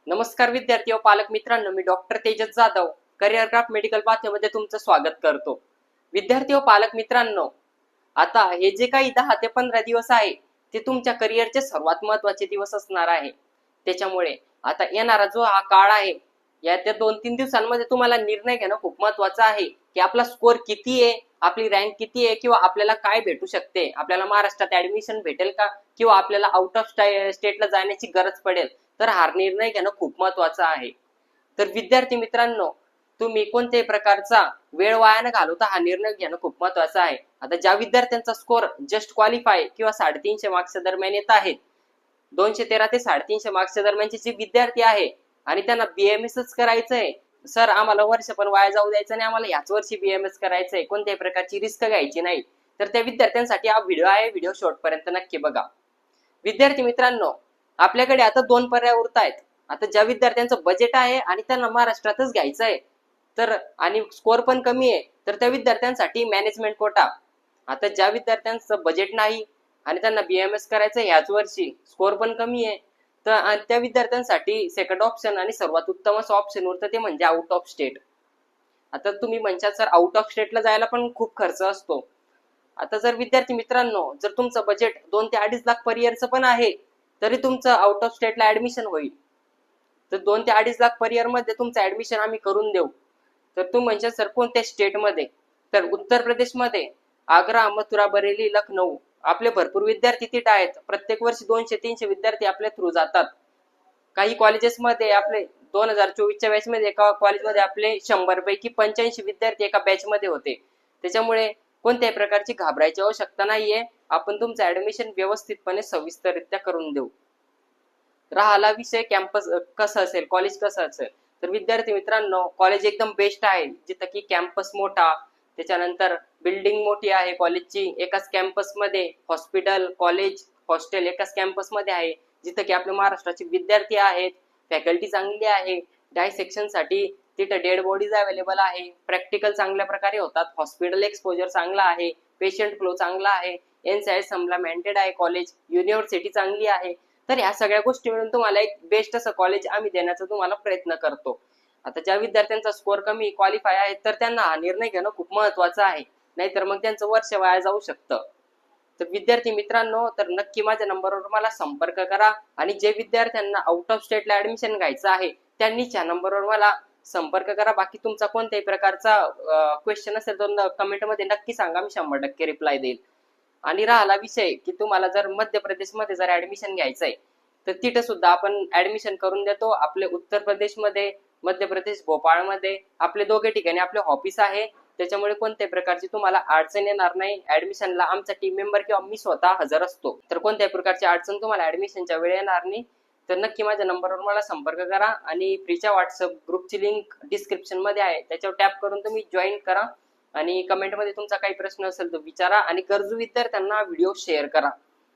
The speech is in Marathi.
नमस्कार विद्यार्थी व पालक मित्रांनो, मी doctor Tejas Jadhav Career Craft Medical पाथवेमध्ये तुमचं स्वागत करतो। विद्यार्थी व पालक मित्रांनो, आता हे जे काही 10 ते 15 दिवस आहे ते तुमच्या करिअरचे सर्वात महत्त्वाचे दिवस असणार आहे। त्याच्यामुळे आता येणारा जो हा काळ आहे या त्या 2-3 दिवसांमध्ये तुम्हाला निर्णय घेणं खूप महत्त्वाचं आहे की आपला स्कोर किती आहे, आपली रँक किती आहे किंवा आपल्याला काय भेटू शकते, आपल्याला महाराष्ट्रात ऍडमिशन भेटेल का किंवा आपल्याला आउट ऑफ स्टेटला जाण्याची गरज पडेल। तर हा निर्णय घेणं खूप महत्त्वाचं आहे। तर विद्यार्थी मित्रांनो, तुम्ही कोणत्याही प्रकारचा वेळ वाया न घालवता हा निर्णय घेणं खूप महत्त्वाचं आहे। आता ज्या विद्यार्थ्यांचा स्कोर जस्ट क्वालिफाय किंवा 350 मार्क्सच्या दरम्यान येत आहेत, 213 ते 350 मार्क्सच्या दरम्यानचे जे विद्यार्थी आहे आणि त्यांना बीएमएसच करायचंय, सर आम्हाला वर्ष पण वाया जाऊ द्यायचं नाही, आम्हाला याच वर्षी बीएमएस करायचंय, कोणत्याही प्रकारची रिस्क घ्यायची नाही, तर त्या विद्यार्थ्यांसाठी हा व्हिडिओ आहे। व्हिडिओ शेवटपर्यंत नक्की बघा। विद्यार्थी मित्रांनो, आपल्याकडे आता 2 पर्याय उरत आहेत। आता ज्या विद्यार्थ्यांचं बजेट आहे आणि त्यांना महाराष्ट्रातच घ्यायचं आहे तर आणि स्कोर पण कमी आहे, तर त्या विद्यार्थ्यांसाठी मॅनेजमेंट कोटा। आता ज्या विद्यार्थ्यांचं बजेट नाही आणि त्यांना बीएमएस करायचं ह्याच वर्षी, स्कोर पण कमी आहे, तर त्या विद्यार्थ्यांसाठी सेकंड ऑप्शन आणि सर्वात उत्तम असं ऑप्शन उरतं ते म्हणजे आउट ऑफ स्टेट। आता तुम्ही म्हणशाल सर आउट ऑफ स्टेटला जायला पण खूप खर्च असतो। आता जर विद्यार्थी मित्रांनो, जर तुमचं बजेट 2 ते 2.5 लाख पर इयरचं पण आहे तरी तुमचं आउट ऑफ स्टेटला ऍडमिशन होईल। तर 2 ते 2.5 लाख पर इयर मध्ये तुमचं ऍडमिशन आम्ही करून देऊ। तर तुम्ही म्हणशाल सर कोणत्या स्टेटमध्ये, तर उत्तर प्रदेशमध्ये आग्रा, मथुरा, बरेली, लखनौ आपले भरपूर विद्यार्थी तिथे आहेत। प्रत्येक वर्षी 200-300 विद्यार्थी आपल्या थ्रू जातात। काही कॉलेजेसमध्ये आपले 2024च्या बॅच मध्ये एका कॉलेजमध्ये आपले 100 पैकी 85 विद्यार्थी एका बॅच मध्ये होते। त्याच्यामुळे कोणत्याही प्रकारची घाबरायची आवश्यकता नाहीये, आपण तुमचं ऍडमिशन व्यवस्थितपणे सविस्तररित्या करून देऊ। राहिला विषय कॅम्पस कसं असेल, कॉलेज कसं असेल, तर विद्यार्थी मित्रांनो कॉलेज एकदम बेस्ट आहे, जिथं की कॅम्पस मोठा, त्याच्यानंतर बिल्डिंग मोठी आहे कॉलेजची, एकाच कॅम्पस मध्ये हॉस्पिटल, कॉलेज, हॉस्टेल एकाच कॅम्पस मध्ये आहे, जिथं की आपल्या महाराष्ट्राचे विद्यार्थी आहेत, फॅकल्टी चांगली आहे, डायसेक्शन साठी तिथं डेड बॉडीज अवेलेबल आहे, प्रॅक्टिकल चांगल्या प्रकारे होतात, हॉस्पिटल एक्सपोजर चांगला आहे, पेशंट फ्लो चांगला आहे, एनसाईड सप्लिमेंटेड आहे कॉलेज, युनिव्हर्सिटी चांगली आहे। तर ह्या सगळ्या गोष्टी मिळून तुम्हाला एक बेस्ट असं कॉलेज आम्ही देण्याचा तुम्हाला प्रयत्न करतो। आता ज्या विद्यार्थ्यांचा स्कोर कमी क्वालिफाय आहे तर त्यांना हा निर्णय घेणं खूप महत्त्वाचं आहे, नाहीतर मग त्यांचं वर्ष वाया जाऊ शकतं। तर विद्यार्थी मित्रांनो, तर नक्की माझ्या नंबरवर मला संपर्क करा आणि जे विद्यार्थ्यांना आउट ऑफ स्टेटला ऍडमिशन घ्यायचं आहे त्यांनीच या नंबरवर मला संपर्क करा। बाकी तुमचा कोणत्याही प्रकारचा क्वेश्चन असेल तर कमेंटमध्ये नक्की सांगा, मी 100% रिप्लाय देईल। आणि राहिला विषय की तुम्हाला जर मध्य प्रदेशमध्ये जर ऍडमिशन घ्यायचंय तर तिथे सुद्धा आपण ऍडमिशन करून देतो। आपले उत्तर प्रदेशमध्ये, मध्य प्रदेश भोपाळमध्ये आपले दोघे ठिकाणी आपले ऑफिस आहे, त्याच्यामुळे कोणत्याही प्रकारची तुम्हाला अडचण येणार नाही। ऍडमिशनला आमचा टीम मेंबर किंवा मी स्वतः हजर असतो, तर कोणत्याही प्रकारची अडचण तुम्हाला ऍडमिशनच्या वेळी येणार नाही। तर नक्की माझ्या नंबरवर मला संपर्क करा आणि फ्रीच्या व्हॉट्सअप ग्रुपची लिंक डिस्क्रिप्शन मध्ये आहे, त्याच्यावर टॅप करून तुम्ही जॉईन करा आणि कमेंटमध्ये तुमचा काही प्रश्न असेल तर विचारा आणि गरजू विद्यार्थ्यांना व्हिडिओ शेअर करा।